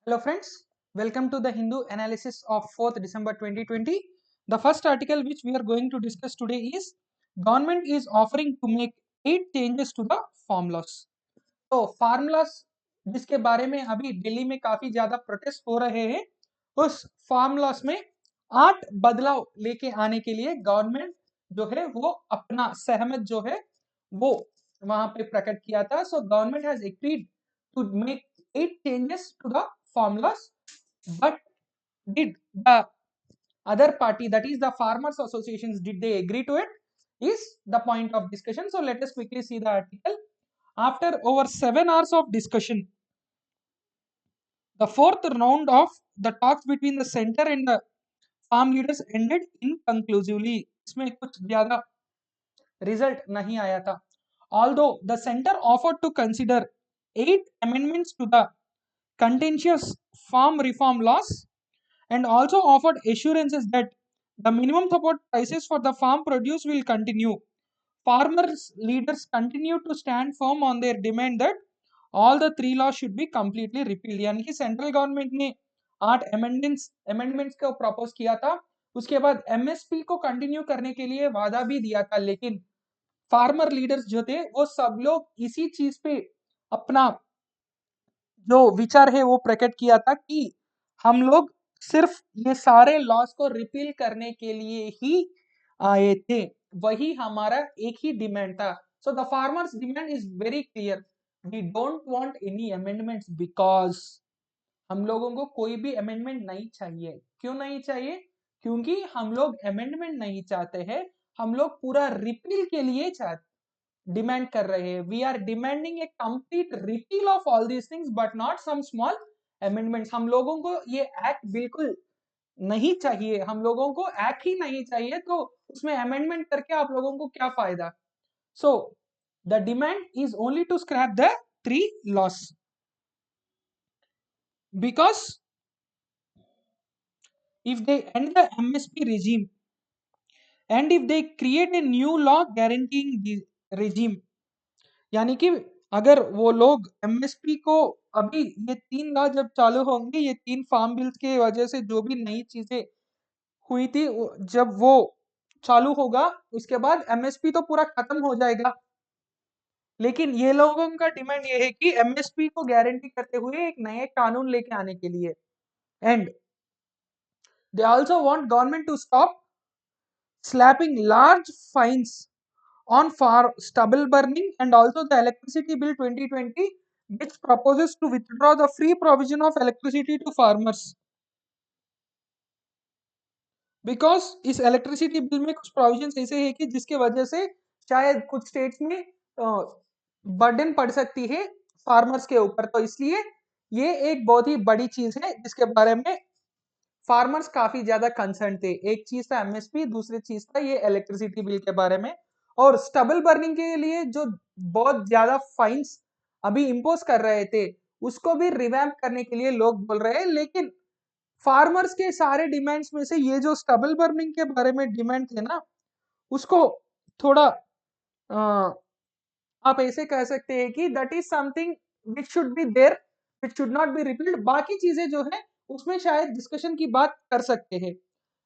Hello friends, welcome to the Hindu analysis of 4th December 2020. The first article which we are going to discuss today is government is offering to make 8 changes to the farm laws. तो farm laws जिसके बारे में अभी दिल्ली में काफी ज्यादा protest हो रहे हैं, उस फार्म लॉस में 8 बदलाव लेके आने के लिए गवर्नमेंट जो है वो अपना सहमत जो है वो वहां पे प्रकट किया था. So government has agreed to make 8 changes to the farm laws, but did the other party, that is the farmers associations, did they agree to it is the point of discussion. So let us quickly see the article. After over 7 hours of discussion, the fourth round of the talks between the center and the farm leaders ended inconclusively. इसमें कुछ ज्यादा result नहीं आया था. Although the center offered to consider 8 amendments to the contentious farm reform laws and also offered assurances that the minimum support prices for the farm produce will continue. Farmers leaders continue to stand firm on their demand that all the 3 laws should be completely repealed. यानी कि central government ने 8 amendments को propose किया था. उसके बाद MSP को continue करने के लिए वादा भी दिया था, लेकिन फार्मर लीडर्स जो थे वो सब लोग इसी चीज पे अपना जो विचार है वो प्रकट किया था कि हम लोग सिर्फ ये सारे लॉस को रिपील करने के लिए ही आए थे. वही हमारा एक ही डिमांड था. So the farmers demand is very clear. We don't want any amendments because हम लोगों को कोई भी अमेंडमेंट नहीं चाहिए. क्यों नहीं चाहिए? क्योंकि हम लोग अमेंडमेंट नहीं चाहते हैं, हम लोग पूरा रिपील के लिए डिमांड कर रहे हैं. We are demanding a complete repeal of all these things but not some small amendments. हम लोगों को ये एक्ट बिल्कुल नहीं चाहिए. हम लोगों को एक्ट ही नहीं चाहिए, तो उसमें अमेंडमेंट करके आप लोगों को क्या फायदा? So the demand is only to scrap the 3 laws because if they end the MSP regime and if they create a new law guaranteeing the regime, यानी कि अगर वो लोग एमएसपी को अभी ये 3 लॉ जब चालू होंगे, ये 3 फार्म बिल्स के वजह से जो भी नई चीजें हुई थी जब वो चालू होगा, उसके बाद एमएसपी तो पूरा खत्म हो जाएगा. लेकिन ये लोगों का डिमांड ये है कि एमएसपी को गारंटी करते हुए एक नए कानून लेके आने के लिए. And they also want government to stop slapping large fines on for stubble burning, and also the electricity bill 2020 which proposes to withdraw the free provision of electricity to farmers. Because इस electricity bill में कुछ provision ऐसे है कि जिसके वजह से शायद कुछ स्टेट्स में बर्डन पड़ सकती है फार्मर्स के ऊपर. तो इसलिए ये एक बहुत ही बड़ी चीज है जिसके बारे में फार्मर्स काफी ज्यादा कंसर्न थे. एक चीज था एमएसपी, दूसरी चीज था ये इलेक्ट्रिसिटी बिल के बारे में. और स्टबल बर्निंग के लिए जो बहुत ज्यादा फाइन्स अभी इम्पोज कर रहे थे उसको भी रिवैम्प करने के लिए लोग बोल रहे हैं. लेकिन फार्मर्स के सारे डिमांड्स में से ये जो स्टबल बर्निंग के बारे में डिमांड थे ना, उसको थोड़ा आप ऐसे कह सकते हैं कि that is something which should be there, which should not be repealed. बाकी चीजें जो है उसमें शायद डिस्कशन की बात कर सकते हैं.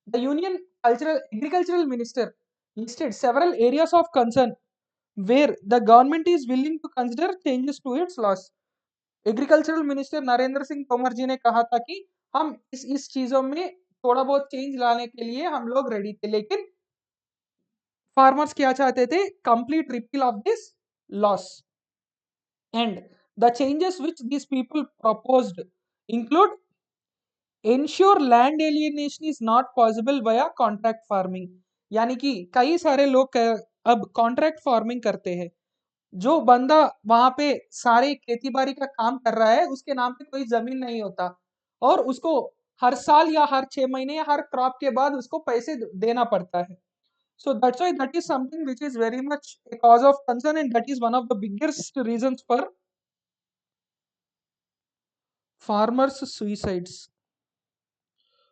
The union agricultural minister listed several areas of concern where the government is willing to consider changes to its laws. Agricultural minister Narendra Singh Tomar ji ने कहा था कि हम इस चीजों में थोड़ा बहुत चेंज लाने के लिए हम लोग रेडी थे, लेकिन फार्मर्स क्या चाहते थे? Complete repeal of this loss. And the changes which this people proposed include ensure land alienation is not possible via contract farming. यानी कि कई सारे लोग अब कॉन्ट्रैक्ट फार्मिंग करते हैं. जो बंदा वहां पे सारे खेती बाड़ी का काम कर रहा है उसके नाम पे कोई जमीन नहीं होता और उसको हर साल या हर 6 महीने या हर क्रॉप के बाद उसको पैसे देना पड़ता है. So that's why that is something which is very much a cause of concern, and that is one of the biggest reasons for farmers suicides.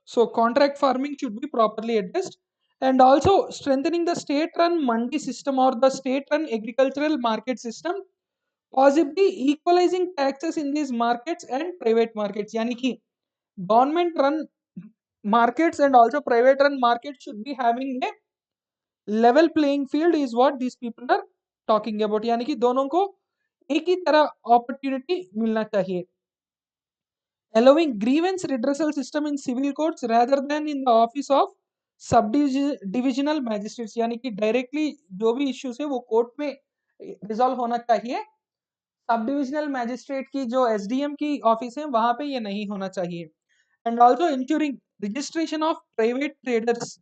So contract farming should be properly addressed, and also strengthening the state-run mandi system or the state-run agricultural market system possibly equalizing taxes in these markets and private markets, यानी कि government run markets and also private run markets should be having a level playing field is what these people are talking about, यानी कि दोनों को एक ही तरह opportunity मिलना चाहिए. Allowing grievance redressal system in civil courts rather than in the office of subdivisional magistrates, यानी कि डायरेक्टली जो भी इश्यूज है वो कोर्ट में रिजॉल्व होना चाहिए. सब डिविजनल मैजिस्ट्रेट की जो एसडीएम की ऑफिस है वहां पे ये नहीं होना चाहिए. And also ensuring registration of private traders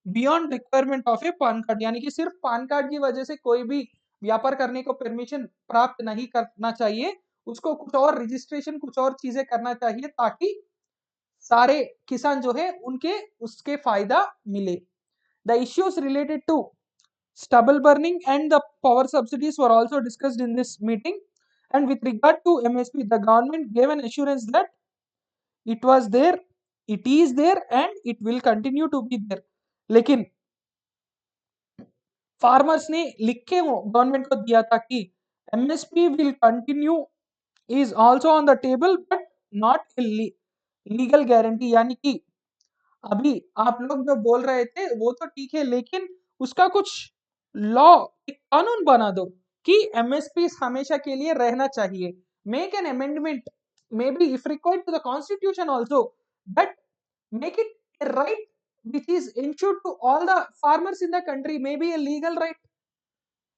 beyond requirement of A PAN card, यानी कि सिर्फ पान कार्ड की वजह से कोई भी व्यापार करने को परमिशन प्राप्त नहीं करना चाहिए. उसको कुछ और रजिस्ट्रेशन कुछ और चीजें करना चाहिए ताकि सारे किसान जो है उनके उसके फायदा मिले. The issues related to stubble burning and the power subsidies were also discussed in this meeting. And with regard to MSP, the government gave an assurance that it was there, it is there, and it will continue to be there. लेकिन farmers ने लिख के government को दिया था कि MSP will continue is also on the table but not legal guarantee, यानी कि अभी आप लोग जो बोल रहे थे वो तो ठीक है लेकिन उसका कुछ लॉ एक कानून बना दो कि एमएसपी हमेशा के लिए रहना चाहिए. Make an amendment maybe if required to the constitution also, but make it a right which is ensured to all the farmers in the country, maybe a legal right,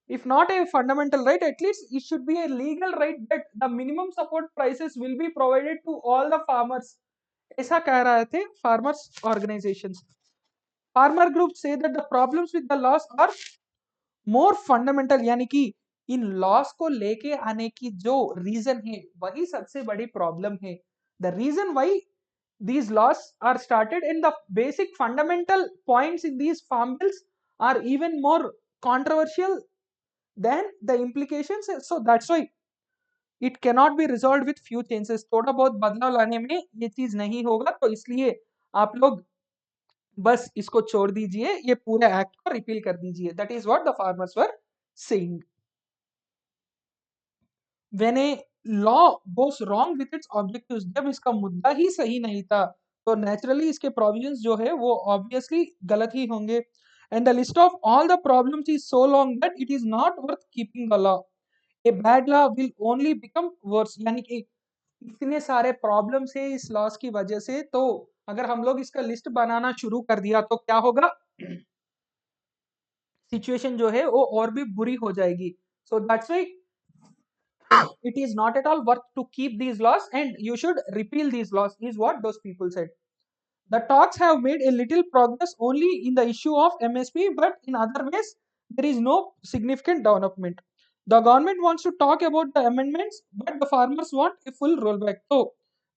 if not a fundamental right, at least it should be a legal right that the minimum support prices will be provided to all the farmers. ऐसा कह रहे थे farmers organizations. Farmer groups say that the problems with the laws are more fundamental, यानी कि इन loss को लेके आने की जो रीजन है वही सबसे बड़ी प्रॉब्लम है. The reason why these laws are started and the basic fundamental points in these farm bills are even more controversial than the implications, so that's why it cannot be resolved with few changes. थोड़ा बहुत बदलाव लाने में ये चीज नहीं होगा, तो इसलिए आप लोग बस इसको छोड़ दीजिए, ये पूरे एक्ट को रिपील कर दीजिए. That is what the farmers were saying. When a law goes wrong with its objectives, जब इसका मुद्दा ही सही नहीं था तो नेचुरली इसके प्रोविजंस जो है वो ऑब्वियसली गलत ही होंगे. And the list of all the problems is so long that it is not worth keeping a law. A bad law will only become verse, यानी कि इतने सारे प्रॉब्लम्स है इस लॉस की वजह से, तो अगर हम लोग इसका लिस्ट बनाना शुरू कर दिया तो क्या होगा, सिचुएशन जो है वो और भी बुरी हो जाएगी. सो that's why it is not at all worth to keep these laws and you should repeal these laws is what those people said. The talks have made a little progress only in the issue of MSP, but in other ways there is no significant development. The government wants to talk about the amendments, but the farmers want a full rollback. So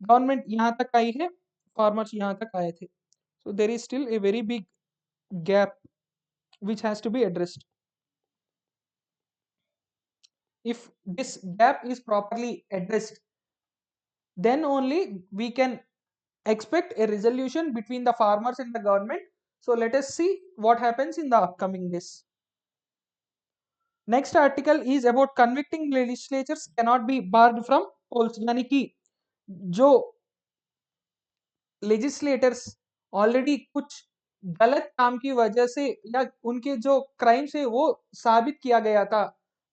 government यहाँ तक आई है, farmers यहाँ तक आए थे. So there is still a very big gap which has to be addressed. If this gap is properly addressed, then only we can expect a resolution between the farmers and the government. So let us see what happens in the upcoming days. Next article is about convicting legislatures cannot be barred from polls, यानी कि जो legislators already कुछ गलत काम की वजह से या उनके जो क्राइम्स है वो साबित किया गया था,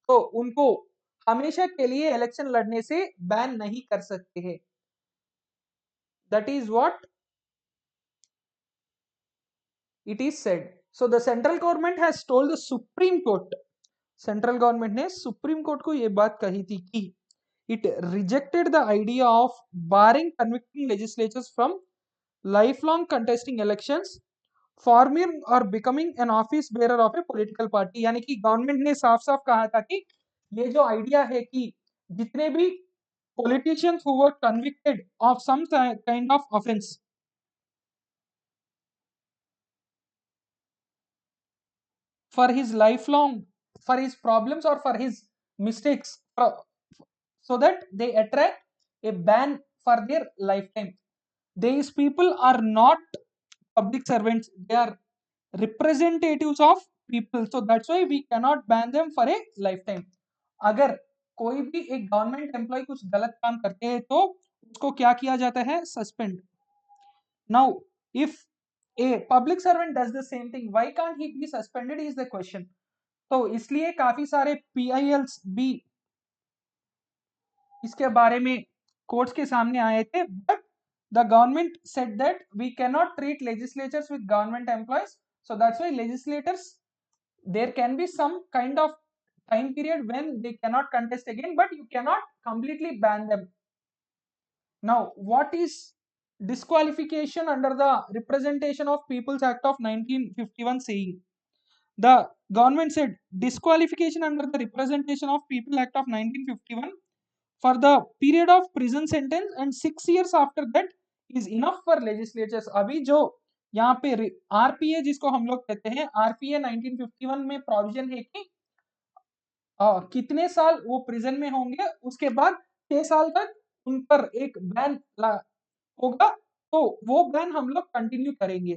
तो उनको हमेशा के लिए इलेक्शन लड़ने से बैन नहीं कर सकते हैं. That is what it is said. So the central government has told the Supreme Court, central government ने सुप्रीम कोर्ट को यह बात कही थी कि it rejected the idea of barring convicting legislators from life long contesting elections, forming और becoming an office bearer of a political party. यानी कि गवर्नमेंट ने साफ साफ कहा था कि ये जो आइडिया है कि जितने भी politicians who were convicted of some kind of offense, for his lifelong, for his problems or for his mistakes, so that they attract a ban for their lifetime. These people are not public servants, they are representatives of people, so that's why we cannot ban them for a lifetime. अगर कोई भी एक government employ कुछ गलत काम करते हैं तो उसको क्या किया जाता है, suspend. Now if a public servant does the same thing, why can't he be suspended is the question. तो इसलिए काफी सारे पीआईएल्स भी इसके बारे में कोर्ट्स के सामने आए थे, but the government said that we can not treat legislatures with government employees. So that's why legislators, there can be some kind of time period when they cannot contest again, but you cannot completely ban them. Now what is disqualification under the Representation of People's Act of 1951 saying? The government said disqualification under the Representation of People Act of 1951 for the period of prison sentence and 6 years after that is enough for legislatures. अभी जो यहाँ पे RPA जिसको हम लोग कहते हैं, RPA 1951 में प्रोविजन है कि कितने साल वो प्रिजन में होंगे, उसके बाद 6 साल तक उन पर एक बैन होगा, तो वो बैन हम लोग कंटिन्यू करेंगे.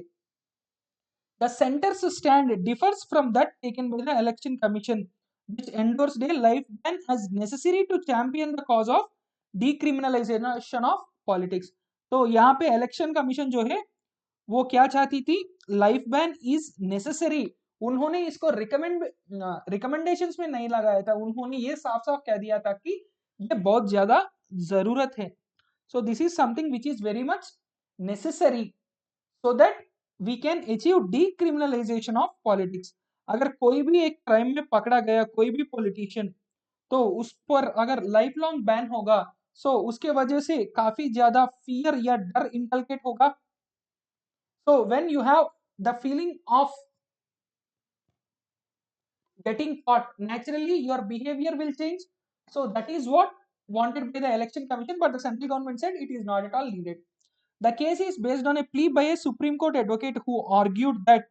The center's stand differs from that taken by the Election Commission, which endorsed a life ban as necessary to champion the cause of decriminalization of politics. तो यहाँ पे इलेक्शन कमीशन जो है वो क्या चाहती थी, लाइफ बैन इज नेसेसरी. उन्होंने इसको रिकमेंडेशंस में नहीं लगाया था, उन्होंने ये साफ साफ कह दिया था कि ये बहुत ज्यादा जरूरत है. So this is something which is very much necessary so that we can achieve decriminalisation of politics. अगर कोई भी एक क्राइम में पकड़ा गया, कोई भी पॉलिटिशियन, तो उस पर अगर लाइफ लॉन्ग बैन होगा, सो उसके वजह से काफी ज्यादा फियर या डर इंकलकेट होगा. So when you have the feeling of getting caught, naturally your behavior will change. So that is what wanted by the Election Commission, but the central government said it is not at all needed. The case is based on a plea by a Supreme Court advocate who argued that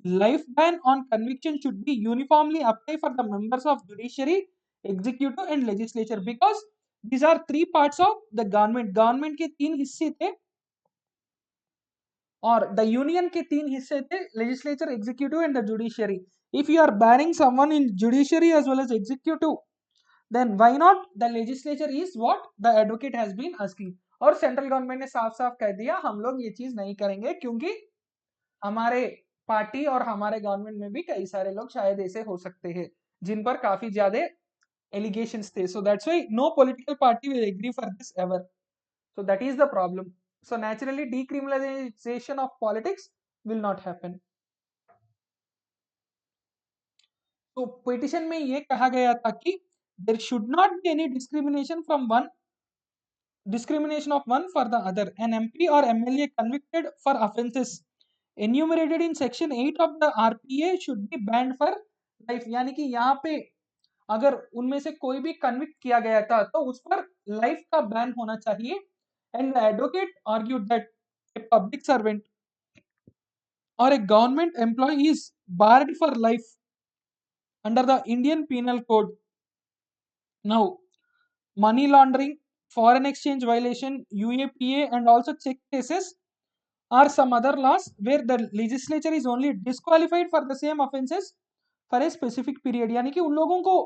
life ban on conviction should be uniformly applied for the members of judiciary, executive and legislature, because these are three parts of the government. Government के तीन हिस्से थे और the union के तीन हिस्से थे, legislature, executive and the judiciary. If you are banning someone in judiciary as well as executive, then why not the legislature is what the advocate has been asking. और सेंट्रल गवर्नमेंट ने साफ साफ कह दिया हम लोग ये चीज नहीं करेंगे, क्योंकि हमारे पार्टी और हमारे गवर्नमेंट में भी कई सारे लोग शायद ऐसे हो सकते हैं जिन पर काफी ज्यादा एलिगेशंस थे. So that's why no political party will agree for this ever. So that is the problem. So naturally decriminalization of politics will not happen. तो petition में ये कहा गया था कि there should not be any discrimination of one for the other. An MP or MLA convicted for offences enumerated in section 8 of the RPA should be banned for life. यानी कि यहाँ पे अगर उनमें से कोई भी कन्विक्ट किया गया था तो उस पर लाइफ का बैन होना चाहिए. And the advocate argued that a public servant or a government employee is barred for life under the Indian Penal Code. Now, money laundering, foreign exchange violation, UAPA, and also check cases are some other laws where the legislature is only disqualified for the same offences for a specific period. यानी कि उन लोगों को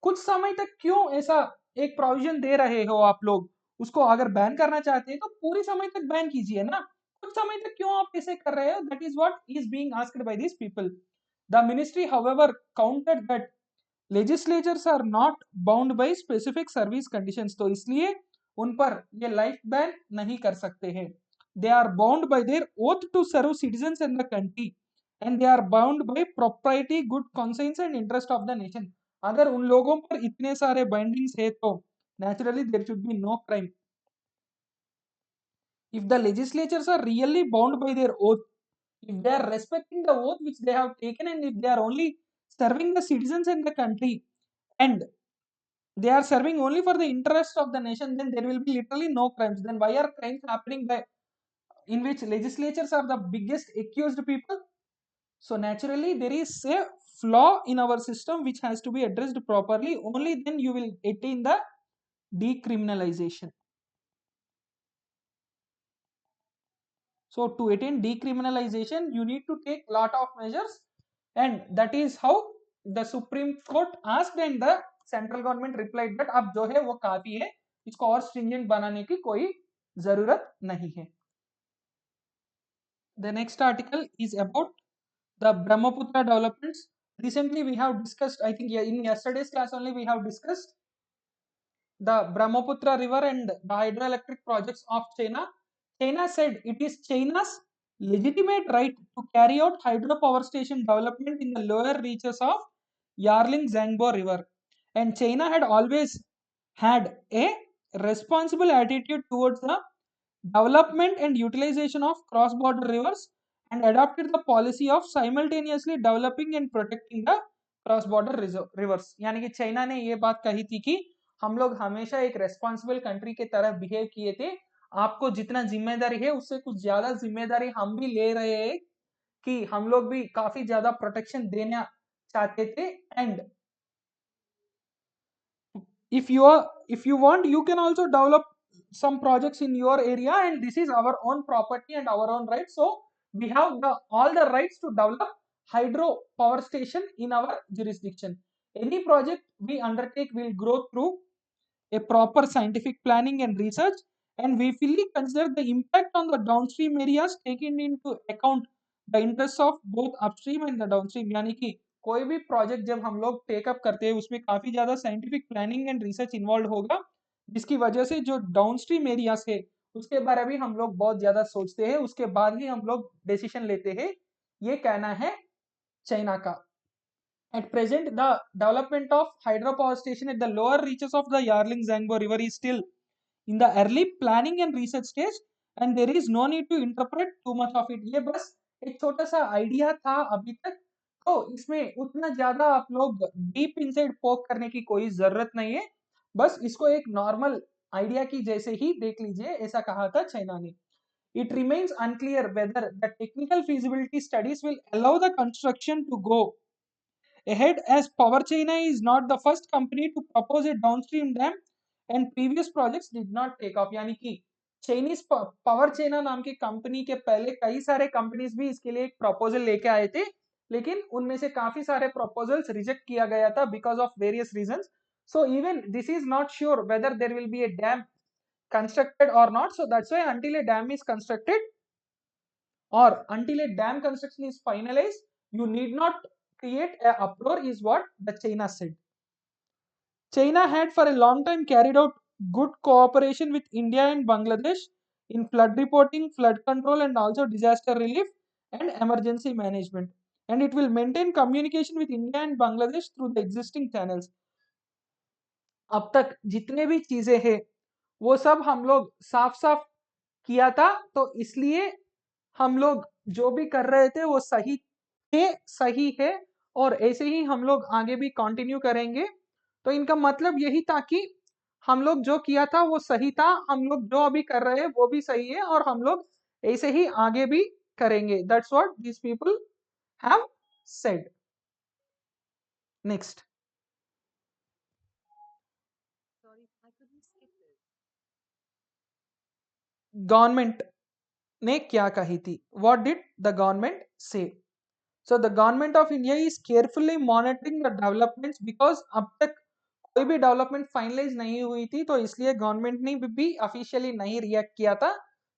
कुछ समय तक क्यों ऐसा एक प्रोविजन दे रहे हो आप लोग, उसको अगर बैन करना चाहते हैं तो पूरी समय तक बैन कीजिए ना, कुछ समय तक क्यों आप ऐसे कर रहे हो. That is what is being asked by this people. The ministry however counted that legislatures are not bound by specific service conditions. तो इसलिए उन पर ये लाइफ बैन नहीं कर सकते हैं. They are bound by their oath to serve citizens in the country and they are bound by property, good conscience and interest of the nation. अगर उन लोगों पर इतने सारे बाइंडिंग्स है तो naturally there should be no crime. If the legislatures are really bound by their oath, if they are respecting the oath which they have taken, and if they are only serving the citizens and the country, and they are serving only for the interest of the nation, then there will be literally no crimes. Then why are crimes happening by in which legislatures are the biggest accused people? So naturally there is a flaw in our system which has to be addressed properly. Only then you will attain the decriminalization. So to attain decriminalization, you need to take lot of measures, and that is how the Supreme Court asked and the central government replied that अब जो है वो काफी है, इसको और stringent बनाने की कोई जरूरत नहीं है. The next article is about the Brahmaputra developments. Recently we have discussed, I think in yesterday's class only we have discussed the Brahmaputra river and the hydroelectric projects of China. China said it is China's legitimate right to carry out hydropower station development in the lower reaches of Yarling Zangbo river. And China had always had a responsible attitude towards the development and utilization of cross-border rivers and adopted the policy of simultaneously developing and protecting the cross-border rivers. यानी कि China ने ये बात कही थी कि हम लोग हमेशा एक रेस्पॉन्सिबल कंट्री के तरह बिहेव किए थे, आपको जितना जिम्मेदारी है उससे कुछ ज्यादा जिम्मेदारी हम भी ले रहे हैं कि हम लोग भी काफी ज्यादा प्रोटेक्शन देना चाहते थे. And if you want, you can also develop some projects in your area, and this is our own property and our own right, so we have all the rights to develop hydro power station in our jurisdiction. Any project we undertake will grow through a proper scientific planning and research, and we fully consider the impact on the downstream areas, taking into account the interests of both upstream and the downstream. यानी कि कोई भी project जब हम लोग take up करते हैं उसमें काफी ज्यादा scientific planning and research involve होगा, जिसकी वजह से जो डाउनस्ट्रीम एरियाज है उसके बारे में हम लोग बहुत ज्यादा सोचते हैं, उसके बाद ही हम लोग डिसीजन लेते हैं. ये कहना है चाइना का. At present, the development of hydropower station at the lower reaches of the Yarling Zangbo river is still in the early planning and research stage, and there is no need to interpret too much of it. ये बस एक छोटा सा idea था अभी तक, तो इसमें उतना ज्यादा आप लोग डीप इनसाइड पोक करने की कोई जरूरत नहीं है, बस इसको एक नॉर्मल आइडिया की जैसे ही देख लीजिए, ऐसा कहा था चाइना ने. It remains unclear whether the technical feasibility studies will allow the construction to go ahead, as Power China is not the first company to propose a downstream dam and previous projects did not take off. यानी कि Chinese power China नाम की company के पहले कई सारे companies भी इसके लिए एक प्रपोजल लेके आए थे, लेकिन उनमें से काफी सारे प्रपोजल्स रिजेक्ट किया गया था because of various reasons. So even this is not sure whether there will be a dam constructed or not. So that's why until a dam is constructed or until a dam construction is finalized, you need not create a uproar, is what the China said. China had for a long time carried out good cooperation with India and Bangladesh in flood reporting, flood control, and also disaster relief and emergency management. And it will maintain communication with India and Bangladesh through the existing channels. अब तक जितने भी चीजें हैं वो सब हम लोग साफ साफ किया था, तो इसलिए हम लोग जो भी कर रहे थे वो सही है, और ऐसे ही हम लोग आगे भी कंटिन्यू करेंगे. तो इनका मतलब यही था कि हम लोग जो किया था वो सही था, हम लोग जो अभी कर रहे हैं वो भी सही है, और हम लोग ऐसे ही आगे भी करेंगे. That's what these people have said. Next, government ने क्या कही थी. What did the government say. So the government of India is carefully monitoring the developments, because अब तक कोई भी डेवलपमेंट फाइनलाइज नहीं हुई थी, तो इसलिए गवर्नमेंट ने भी ऑफिशियली नहीं रिएक्ट किया था.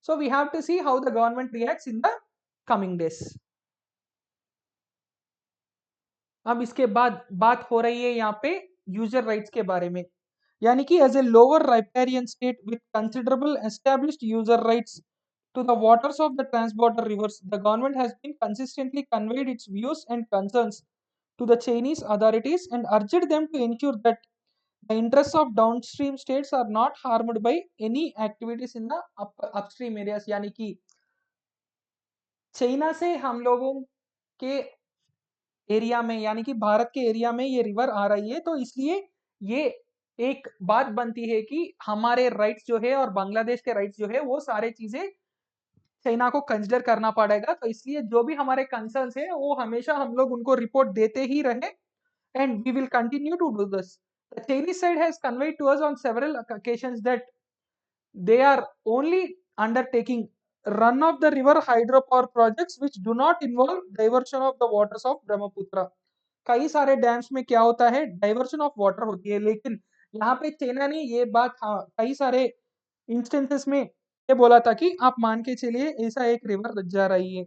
So we have to see how the government reacts in the coming days. अब इसके बाद बात हो रही है यहाँ पे यूजर राइट्स के बारे में, यानी कि as a lower riparian state with considerable established user rights to the waters of the transborder rivers, the government has been consistently conveyed its views and concerns to the Chinese authorities and urged them to ensure that the interests of downstream states are not harmed by any activities in the upstream areas. यानी कि China से हम लोगों के area में, यानी कि भारत के एरिया में ये रिवर आ रही है, तो इसलिए ये एक बात बनती है कि हमारे राइट्स जो है और बांग्लादेश के राइट्स जो है वो सारे चीजें चाइना को कंसिडर करना पड़ेगा. तो इसलिए जो भी हमारे कंसर्न्स है वो हमेशा हम लोग उनको रिपोर्ट देते ही रहे, and we will continue to do this. The Chinese side has conveyed to us on several occasions that they are only undertaking run of the river hydropower projects which do not involve diversion of the waters of Brahmaputra. कई सारे dams में क्या होता है, diversion of water होती है, लेकिन यहाँ पे चाइना ने ये बात, हाँ, कई सारे इंस्टेंसेस में ये बोला था कि आप मान के चलिए ऐसा एक रिवर जा रही है,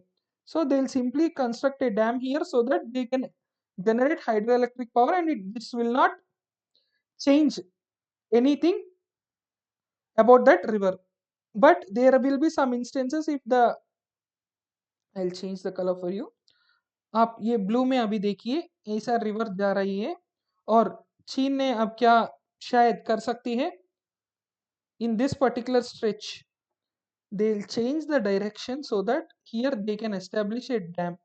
so they'll simply construct a dam here so that they can generate hydroelectric power, and this will not change anything about that river. But there will be some instances if the, I'll change the color for you. आप ये blue में अभी देखिए ऐसा river जा रही है, और चीन ने अब क्या शायद कर सकती है, in this particular stretch they'll change the direction so that here they can establish a dam.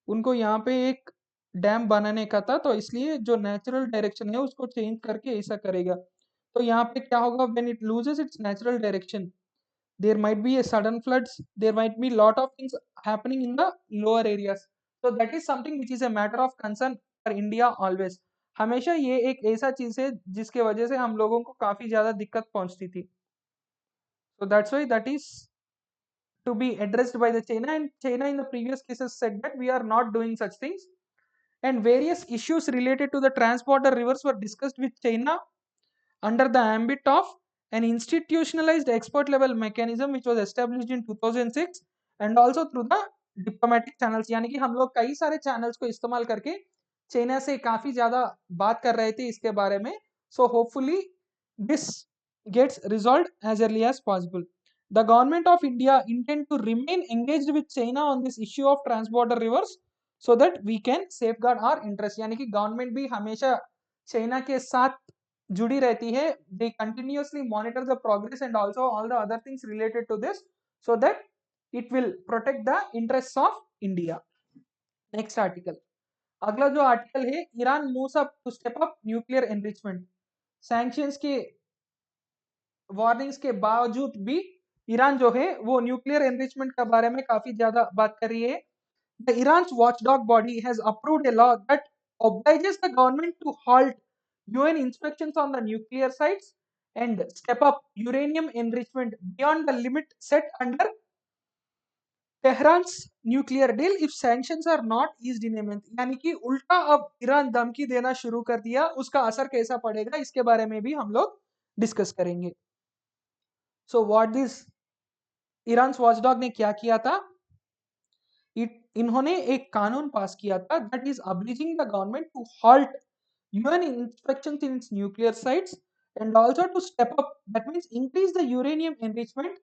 उनको यहाँ पे एक डैम बनाने का था, तो इसलिए जो नेचुरल डायरेक्शन है उसको चेंज करके ऐसा करेगा। तो यहाँ पे क्या होगा, when it loses it's natural direction, there might be a sudden floods, there might be lot of things happening in the lower areas, so that is something which is a matter of concern for India always. हमेशा ये एक ऐसा चीज है जिसके वजह से हम लोगों को काफी ज्यादा दिक्कत पहुंचती थी, so that's why that is to be addressed by the China, and China in the previous cases said that we are not doing such things, and various issues related to the transborder rivers were discussed with China under the ambit of an institutionalized expert level mechanism which was established in 2006, and also through the diplomatic channels. यानी कि हम लोग कई सारे channels को इस्तेमाल करके China से काफी ज्यादा बात कर रहे थे इसके बारे में, so hopefully this gets resolved as early as possible. The government of India intend to remain engaged with China on this issue of transborder rivers so that we can safeguard our interests. यानी कि government भी हमेशा China के साथ जुड़ी रहती है, they continuously monitor the progress and also all the other things related to this so that it will protect the interests of India. Next article. अगला जो आर्टिकल है, Iran moves up to step up nuclear enrichment. Sanctions के warnings के बावजूद भी Iran जो है वो न्यूक्लियर एनरिचमेंट के बारे में काफी ज्यादा बात कर रही है। The Iran's watchdog body has approved a law that obliges the government to halt UN inspections on the nuclear sites and step up uranium enrichment beyond the limit set under Tehran's nuclear deal if sanctions are not eased in a month. यानी कि उल्टा अब Iran धमकी देना शुरू कर दिया, उसका असर कैसा पड़ेगा इसके बारे में भी हम लोग डिस्कस करेंगे। So what this Iran watchdog ने क्या किया था, इन्होंने एक कानून पास किया था that is obliging the government to halt UN inspections in its nuclear sites and also to step up, that means increase the uranium enrichment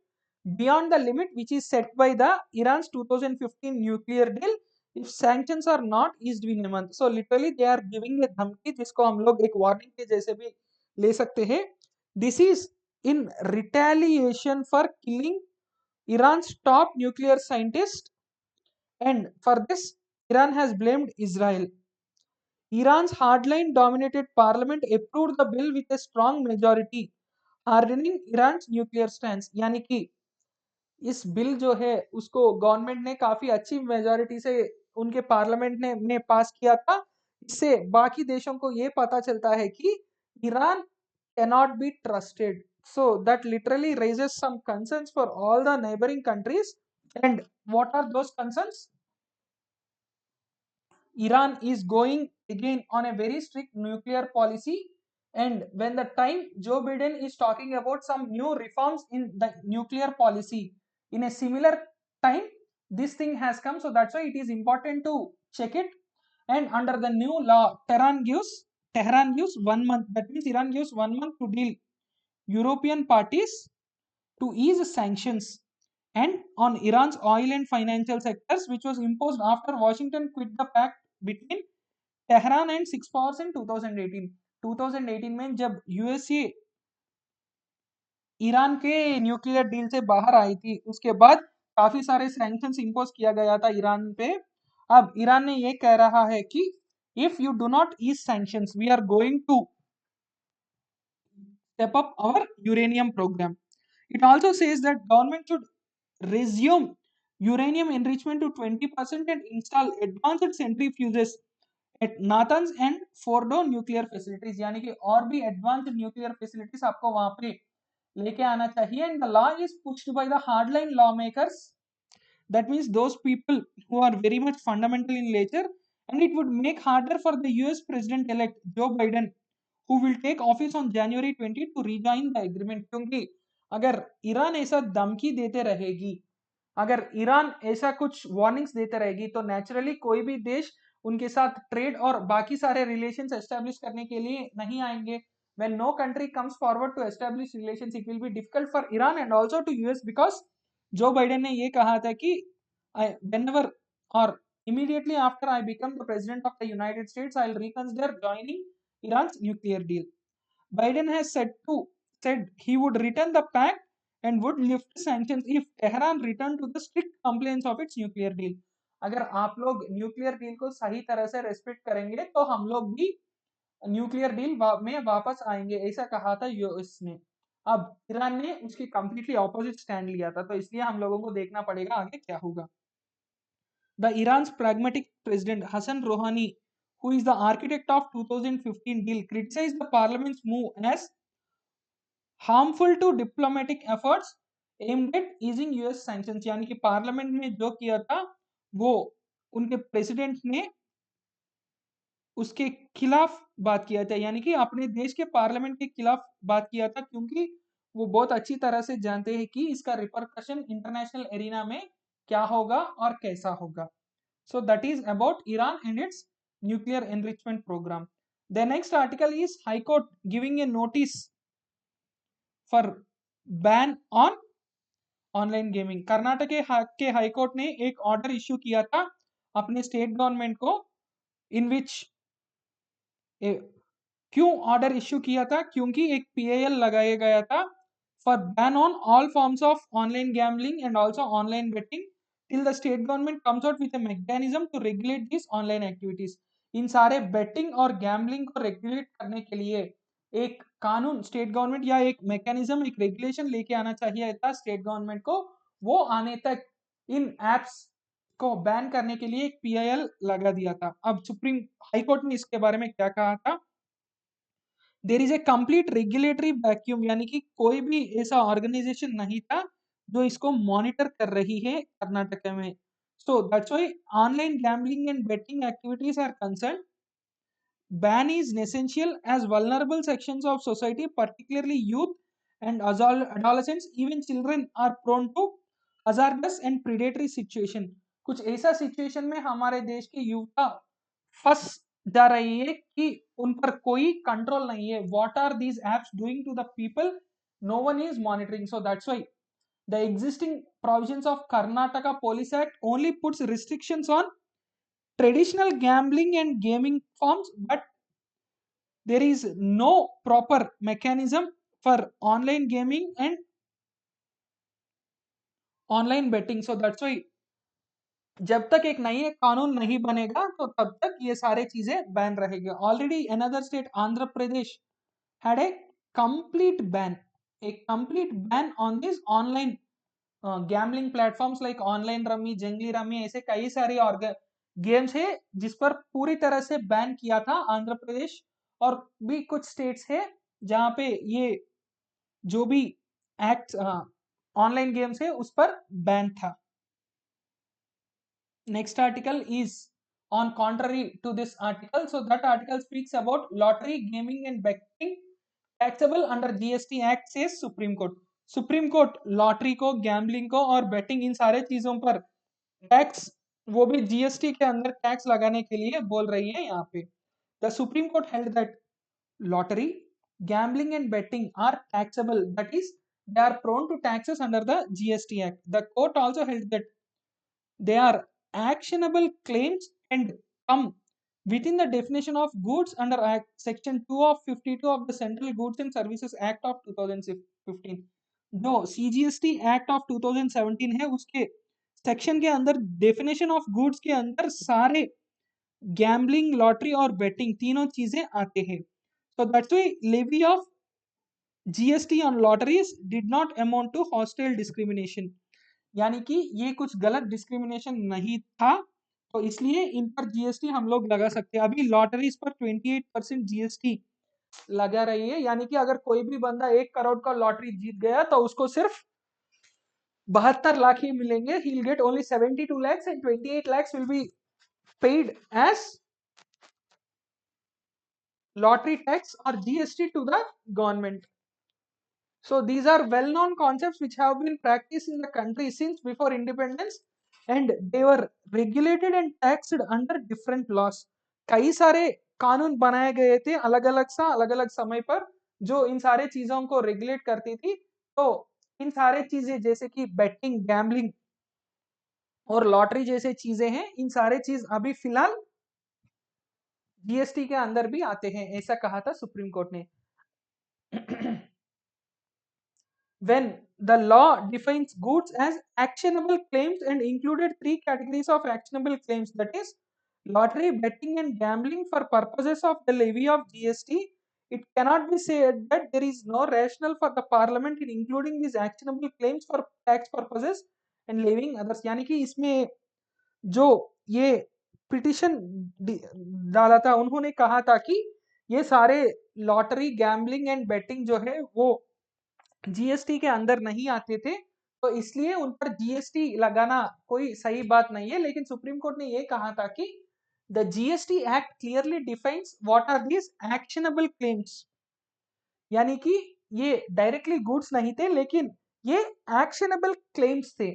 beyond the limit which is set by the Iran's 2015 nuclear deal if sanctions are not eased within a month. So literally they are giving a धमकी जिसको हम लोग एक warning के जैसे भी ले सकते हैं। This is in retaliation for killing Iran's top nuclear scientist, and for this Iran has blamed Israel. Iran's hardline dominated parliament approved the bill with a strong majority, hardening Iran's nuclear stance. यानी कि इस bill जो है उसको government ने काफी अच्छी majority से उनके पार्लियामेंट ने में पास किया था। इससे बाकी देशों को ये पता चलता है कि Iran cannot be trusted. So that literally raises some concerns for all the neighboring countries. And what are those concerns? Iran is going again on a very strict nuclear policy, and when the time Joe Biden is talking about some new reforms in the nuclear policy in a similar time, this thing has come, so that's why it is important to check it. And under the new law, Tehran gives 1 month, that means Iran gives 1 month to deal European parties to ease sanctions and on Iran's oil and financial sectors, which was imposed after Washington quit the pact between Tehran and six powers in 2018. 2018 में जब USA Iran के nuclear deal से बाहर आई थी, उसके बाद काफी सारे सैंक्शंस इंपोज किया गया था ईरान पे। अब ईरान ने ये कह रहा है कि if you do not ease sanctions, we are going to step up our uranium program. It also says that government should resume uranium enrichment to 20% and install advanced centrifuges at Natanz and Fordo nuclear facilities. यानी कि और भी advanced nuclear facilities आपको वहां पे लेके आना चाहिए। And the law is pushed by the hardline lawmakers, that means those people who are very much fundamental in nature and it would make harder for the US president elect Joe Biden who will take office on January 20 to rejoin the agreement. क्योंकि अगर Iran ऐसा धमकी देते रहेगी, अगर Iran ऐसा कुछ warnings देते रहेगी, तो नेचुरली कोई भी देश उनके साथ ट्रेड और बाकी सारे रिलेशंस एस्टेब्लिश करने के लिए नहीं आएंगे. When no country comes forward to establish relations, it will be difficult for Iran and also to US because Joe Biden ने ये कहा था कि whenever or immediately after I become the president of the United States, I'll reconsider joining Iran's nuclear deal. Biden has said he would return the pact and would lift sanctions if Tehran returned to the strict compliance of its nuclear deal. अगर आप लोग nuclear deal को सही तरह से respect करेंगे तो हम लोग भी न्यूक्लियर डील में वापस आएंगे, ऐसा कहा था यूएस ने. अब ईरान ने उसकी कंप्लीटली ऑपोजिट स्टैंड लिया था, तो इसलिए हम लोगों को देखना पड़ेगा आगे क्या होगा. The Iran's pragmatic president Hassan Rouhani, who is the architect of 2015 deal, criticized the parliament's move as harmful to diplomatic efforts aimed at easing US sanctions. यानी कि पार्लियामेंट में जो किया था वो उनके प्रेसिडेंट ने उसके खिलाफ बात किया था, यानी कि अपने देश के पार्लियामेंट के खिलाफ बात किया था, क्योंकि वो बहुत अच्छी तरह से जानते हैं कि इसका रिपरकशन इंटरनेशनल एरिना में क्या होगा और कैसा होगा. So that is about Iran and its nuclear enrichment program. The next article is High Court giving a notice for ban on online gaming. Karnataka के हाई कोर्ट ने एक ऑर्डर इश्यू किया था अपने स्टेट गवर्नमेंट को, इन विच क्यों ऑर्डर इश्यू किया था, क्योंकि एक पीएएल लगाया गया था for ban on all forms of online gambling and also online betting till the state government comes out with a mechanism to regulate these online activities. इन सारे बेटिंग और गैम्बलिंग को रेगुलेट करने के लिए एक कानून स्टेट गवर्नमेंट या एक मैकेनिज्म, एक रेगुलेशन लेके आना चाहिए था स्टेट गवर्नमेंट को. वो आने तक इन एप्स को बैन करने के लिए एक पीआईएल लगा दिया था. अब सुप्रीम हाई कोर्ट ने इसके बारे में क्या कहा था? There is a complete regulatory vacuum, यानी कि कोई भी ऐसा ऑर्गेनाइजेशन नहीं था जो इसको मॉनिटर कर रही है कर्नाटक में. So that's why online gambling and betting activities are concern. Ban is essential as vulnerable sections of society, particularly youth and adolescents, even children, are prone to hazardous and predatory situation. कुछ ऐसा situation में हमारे देश की युवता फंस जा रही है कि उन पर कोई कंट्रोल नहीं है. What are these apps doing to the people? No one is monitoring. So that's why the existing provisions of Karnataka Police Act only puts restrictions on traditional gambling and gaming forms, but there is no proper mechanism for online gaming and online betting. So that's why जब तक एक नई कानून नहीं बनेगा तो तब तक ये सारे चीजें बैन रहेगी. Already another state Andhra Pradesh had a complete ban on this online gambling platforms like online rummy, जंगली रमी, ऐसे कई सारे गेम्स है जिस पर पूरी तरह से बैन किया था आंध्र प्रदेश. और भी कुछ स्टेट्स है जहां पे ये जो भी एक्ट ऑनलाइन गेम्स है उस पर बैन था. Next article is on contrary to this article. So that article speaks about lottery, gaming and betting taxable under GST Act, says Supreme Court. Supreme court lottery को, gambling को और betting, इन सारे चीजों पर टैक्स, वो भी GST के अंदर टैक्स लगाने के लिए बोल रही है यहाँ पे. The supreme court held that lottery, gambling and betting are taxable, that is they are prone to taxes under the GST Act. The court also held that they are actionable claims and come within the definition of goods under Act section 2 of 52 of the Central Goods and Services Act of 2015. जो CGST Act of 2017 है उसके section के अंदर definition of goods के अंदर सारे gambling, lottery और betting तीनों चीजें आते हैं. So that's why levy of GST on lotteries did not amount to hostile discrimination. यानी कि ये कुछ गलत डिस्क्रिमिनेशन नहीं था, तो इसलिए इन पर जीएसटी हम लोग लगा सकते हैं. अभी लॉटरीज पर 28% जीएसटी लगा रही है, यानी कि अगर कोई भी बंदा 1 करोड़ का लॉटरी जीत गया तो उसको सिर्फ 72 लाख ही मिलेंगे. He will get only 72 lakhs and 28 lakhs will be paid as lottery tax or GST to the government. So these are well-known concepts which have been practiced in the country since before independence, and they were regulated and taxed under different laws. कई सारे कानून बनाए गए थे अलग अलग समय पर, जो इन सारे चीजों को रेगुलेट करती थी। तो इन सारे चीजें जैसे कि बेटिंग, गैम्बलिंग और लॉटरी जैसे चीजें हैं, इन सारे चीज अभी फिलहाल जीएसटी के अंदर भी आते हैं, ऐसा कहा था सुप्रीम कोर्ट ने। When the law defines goods as actionable claims and included three categories of actionable claims, that is lottery, betting and gambling for purposes of the levy of GST, it cannot be said that there is no rationale for the parliament in including these actionable claims for tax purposes and levying others। यानी कि इसमें जो ये petition डाला था, उन्होंने कहा था कि ये सारे लॉटरी, गैम्बलिंग एंड बेटिंग जो है वो जीएसटी के अंदर नहीं आते थे, तो इसलिए उन पर जीएसटी लगाना कोई सही बात नहीं है। लेकिन सुप्रीम कोर्ट ने यह कहा था कि the GST act clearly defines what are these actionable claims, यानी कि ये डायरेक्टली गुड्स नहीं थे, लेकिन ये एक्शनेबल क्लेम्स थे।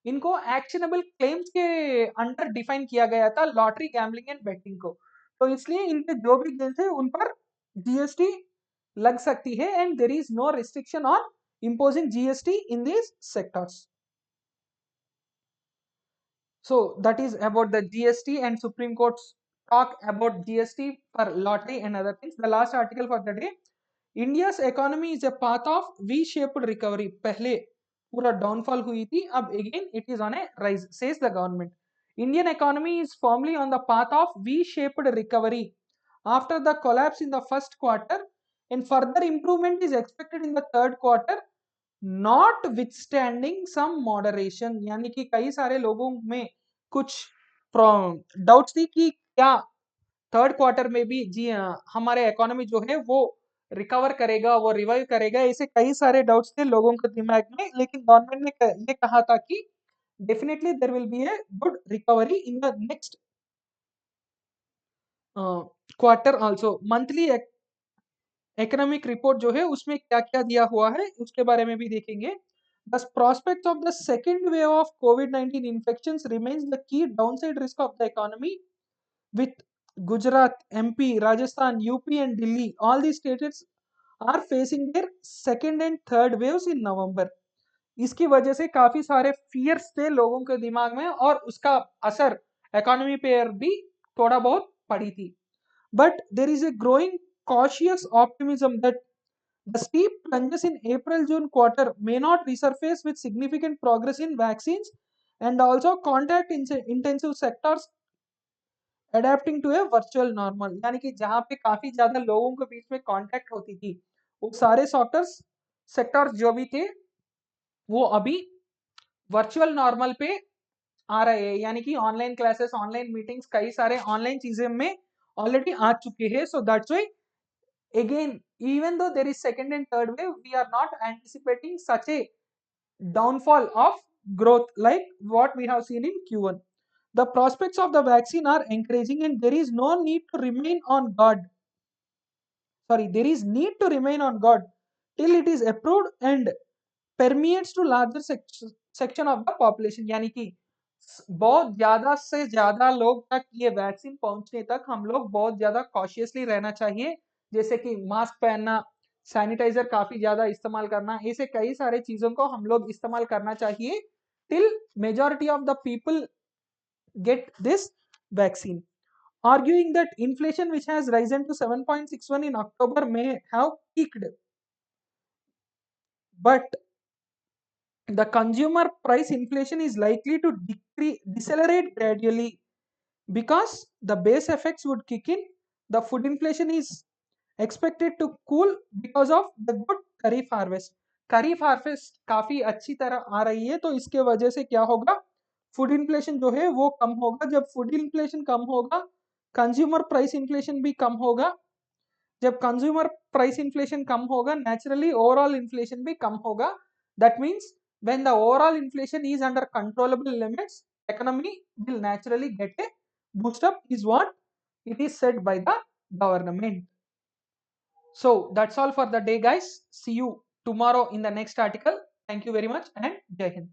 इनको एक्शनेबल क्लेम्स के अंडर डिफाइन किया गया था लॉटरी, गैम्बलिंग एंड बेटिंग को, तो इसलिए इन पे जो भी बिल थे उन पर जीएसटी लग सकती है, and there is no restriction on imposing GST in these sectors. So that is about the GST, and Supreme Court's talk about GST for lottery and other things. The last article for the day: India's economy is a path of V-shaped recovery. पहले पूरा downfall हुई थी, अब again it is on a rise, says the government. Indian economy is firmly on the path of V-shaped recovery after the collapse in the first quarter, and further improvement is expected in the third quarter, notwithstanding some moderation. यानी कि कई सारे लोगों में कुछ doubts थी कि क्या थर्ड क्वार्टर में भी जी हमारे इकोनॉमी जो है वो रिकवर करेगा, वो रिवाइव करेगा, ऐसे कई सारे डाउट्स थे लोगों के दिमाग में। लेकिन गवर्नमेंट ने ये कहा था कि definitely there will be a good recovery in the next quarter also. Monthly economic report जो है उसमें क्या क्या दिया हुआ है उसके बारे में भी देखेंगे। The prospects of the second wave of COVID-19 infections remains the key downside risk of the economy, with Gujarat, MP, Rajasthan, UP and Delhi, all these states are facing their second and third waves in November। इसकी वजह से काफी सारे fears थे लोगों के दिमाग में, और उसका असर इकोनॉमी पे भी थोड़ा बहुत पड़ी थी। But there is a growing cautious optimism that the steep plunges in April-June quarter may not resurface, with significant progress in vaccines and also contact intensive sectors adapting to a virtual normal। यानी कि जहां पे काफी ज्यादा लोगों के बीच में contact होती थी, वो सारे सेक्टर्स जो भी थे वो अभी वर्चुअल नॉर्मल पे आ रहे हैं। यानी कि ऑनलाइन क्लासेस, ऑनलाइन मीटिंग्स, कई सारे ऑनलाइन चीजें में ऑलरेडी आ चुके हैं। सो that's why again, even though there is second and third wave, we are not anticipating such a downfall of growth like what we have seen in Q1. The prospects of the vaccine are encouraging, and there is no need to remain on guard. Sorry, there is need to remain on guard till it is approved and permeates to larger section of the population। यानी कि बहुत ज्यादा से ज्यादा लोग तक ये vaccine पहुंचने तक हम लोग बहुत ज्यादा कॉशियसली रहना चाहिए, जैसे कि मास्क पहनना, सैनिटाइजर काफी ज्यादा इस्तेमाल करना, ऐसे कई सारे चीजों को हम लोग इस्तेमाल करना चाहिए till majority of the people get this vaccine। Arguing that inflation, which has risen to 7.61 in October, may have peaked, but the consumer price inflation is likely to decelerate gradually because the base effects would kick in. The food inflation is expected to cool because of the good kharif harvest. Kharif harvest काफी अच्छी तरह आ रही है, तो इसके वजह से क्या होगा, फूड इन्फ्लेशन जो है वो कम होगा। जब फूड इन्फ्लेशन कम होगा, कंज्यूमर प्राइस इन्फ्लेशन भी कम होगा। जब कंज्यूमर प्राइस इन्फ्लेशन कम होगा, नेचुरली ओवरऑल इन्फ्लेशन भी कम होगा। That means when the overall inflation is under controllable limits, economy will naturally get a boost up is what it is said by the government. So that's all for the day, guys. See you tomorrow in the next article. Thank you very much and Jai Hind.